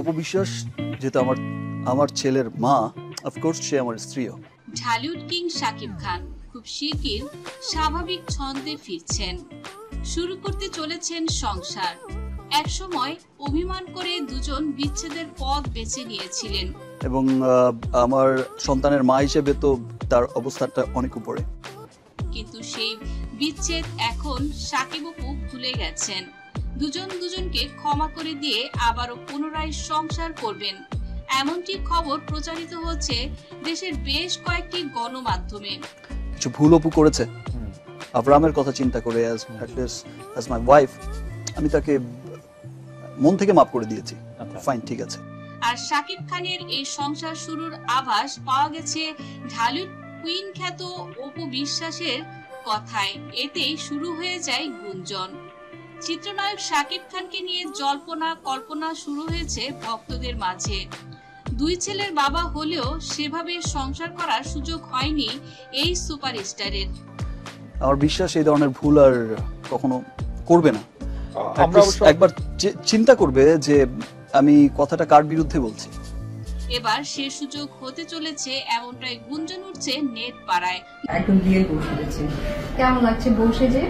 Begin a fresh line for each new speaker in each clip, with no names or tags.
অপু বিশ্বাস যেহেতু আমার ছেলের মা, অফকোর্স সে আমার স্ত্রীও।
ঢালিউড কিং শাকিব খান খুব শিগগির স্বাভাবিক ছন্দে ফিরছেন, শুরু করতে চলেছেন সংসার। একসময় অভিমান করে দুজন বিচ্ছেদের পথ বেছে নিয়েছিলেন,
এবং আমার সন্তানের মা হিসেবে তো তার অবস্থাটা অনেক উপরে।
কিন্তু সেই বিচ্ছেদ এখন শাকিব অপু ভুলে গেছেন। দুজন দুজনকে ক্ষমা করে দিয়ে আবারও পুনরায় সংসার করবেন, এমনটি খবর প্রচারিত হচ্ছে দেশের বেশ কয়েকটি গণমাধ্যমে।
কিছু ভুল অপু করেছে, আব্রাহামের কথা চিন্তা করে অ্যাজ মাই ওয়াইফ আমি তাকে মন থেকে মাফ করে দিয়েছি। ফাইন, ঠিক আছে।
আর শাকিব খানের এই সংসার শুরুর আভাস পাওয়া গেছে ঢালিউড কুইন খ্যাত অপু বিশ্বাসের কথায়। এতেই শুরু হয়ে যায় গুঞ্জন। চিত্রনায়ক শাকিব খানকে নিয়ে জল্পনা কল্পনা শুরু হয়েছে ভক্তদের মাঝে। দুই ছেলের বাবা হলেও সেভাবে সংসার করার সুযোগ হয়নি এই সুপারস্টারের।
আমার বিশ্বাস এই ধরনের ভুল আর কখনো করবে না। একবার চিন্তা করবে যে আমি কথাটা কার বিরুদ্ধে বলছি।
এবার সে সুযোগ হতে চলেছে এমনটাই গুঞ্জন উঠছে নেট পাড়ায়।
একদম বিয়ের বউ সেজেছে। কেমন লাগছে বউ সেজে?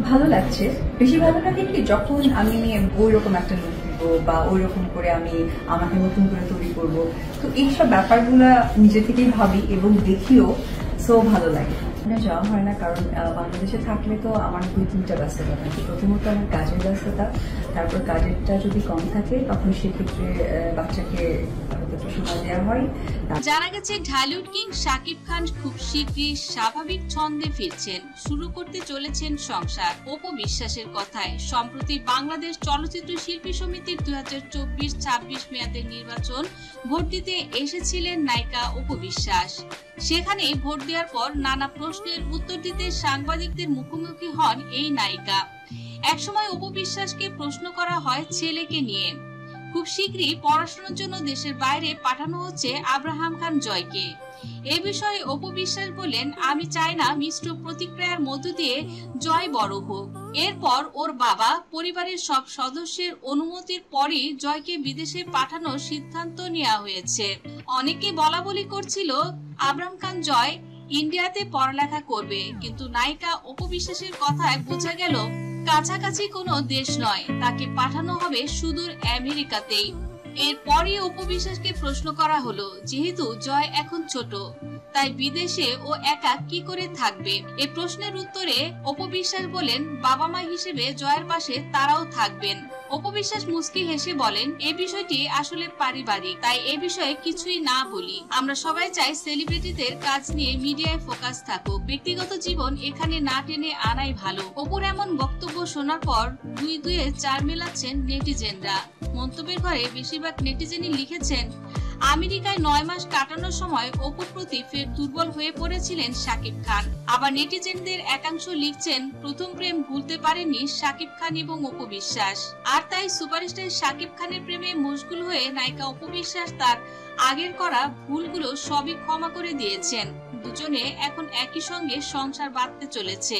ভালো লাগছে। বেশি ভালো লাগে কি যখন আমি ওই রকম একটা লুক দিব বা ওই রকম করে আমি আমাকে নতুন করে তৈরি করব। তো এইসব ব্যাপারগুলো নিজে থেকেই ভাবি এবং দেখিও, সো ভালো লাগে। যাওয়া হয় না কারণ বাংলাদেশে থাকলে তো আমার 2-3টা ব্যস্ততা থাকে। প্রথমত আমার কাজের ব্যস্ততা, তারপর কাজেরটা যদি কম থাকে তখন সেক্ষেত্রে বাচ্চাকে একটু সময় দেওয়া হয়।
জানা গেছে ঢালিউড কিং শাকিব খান খুব শীঘ্রই স্বাভাবিক ছন্দে ফিরছেন, শুরু করতে চলেছেন সংসার। অপু বিশ্বাসের কথায় সম্প্রতি বাংলাদেশ চলচ্চিত্র শিল্পী সমিতির 2024-26 মেয়াদের নির্বাচন ভোট দিতে এসেছিলেন নায়িকা অপু বিশ্বাস। সেখানে ভোট দেওয়ার পর নানা প্রশ্নের উত্তর দিতে সাংবাদিকদের মুখোমুখি হন এই নায়িকা। একসময় অপু বিশ্বাসকে প্রশ্ন করা হয় ছেলেকে নিয়ে। খুব শীঘ্রই পড়াশোনার জন্য দেশের বাইরে পাঠানো হচ্ছে আব্রাহাম খান জয়কে। এ বিষয়ে অপু বিশ্বাস বলেন, আমি চাই না মিশ্র প্রতিক্রিয়ার মধ্য দিয়ে জয় বড় হোক। এরপর ওর বাবা পরিবারের সব সদস্যের অনুমতির পরই জয়কে বিদেশে পাঠানোর সিদ্ধান্ত নেওয়া হয়েছে। অনেকে বলা বলি করছিল আব্রাহাম খান জয় ইন্ডিয়াতে পড়ালেখা করবে, কিন্তু নায়িকা অপু বিশ্বাসের কথায় বোঝা গেল কাছাকাছি কোনো দেশ নয়, তাকে পাঠানো হবে সুদূর আমেরিকাতেই। এরপরই অপু বিশ্বাসকে প্রশ্ন করা হলো, যেহেতু জয় এখন ছোট তাই বিদেশে ও একা কি করে থাকবে। এই প্রশ্নের উত্তরে অপু বিশ্বাস বলেন, বাবা মা হিসেবে জয়ের পাশে তারাও থাকবেন। অপু বিশ্বাস মুস্কি হেসে বলেন, এই বিষয়টি আসলে পারিবারিক, তাই এ বিষয়ে কিছুই না বলি। আমরা সবাই চাই সেলিব্রিটিদের কাজ নিয়ে মিডিয়ায় ফোকাস থাকুক, ব্যক্তিগত জীবন এখানে না টেনে আনাই ভালো। অপুর এমন বক্তব্য শোনার পর দুই দুয়ে চার মেলাচ্ছেন নেটিজেনরা। মন্তব্যের ঘরে বেশিরভাগ নেটিজেনই লিখেছেন, আমেরিকায় 9 মাস কাটানোর সময় অপুর প্রতি ফের দুর্বল হয়ে পড়েছিলেন শাকিব খান। আবার নেটিজেনদের একাংশ লিখছেন, প্রথম প্রেম ভুলতে পারেননি শাকিব খান এবং অপু বিশ্বাস, আর তাই সুপারস্টার শাকিব খানের প্রেমে মশগুল হয়ে নায়িকা অপু বিশ্বাস তার আগের করা ভুলগুলো সবই ক্ষমা করে দিয়েছেন। দুজনে এখন একই সঙ্গে সংসার বাঁধতে চলেছে।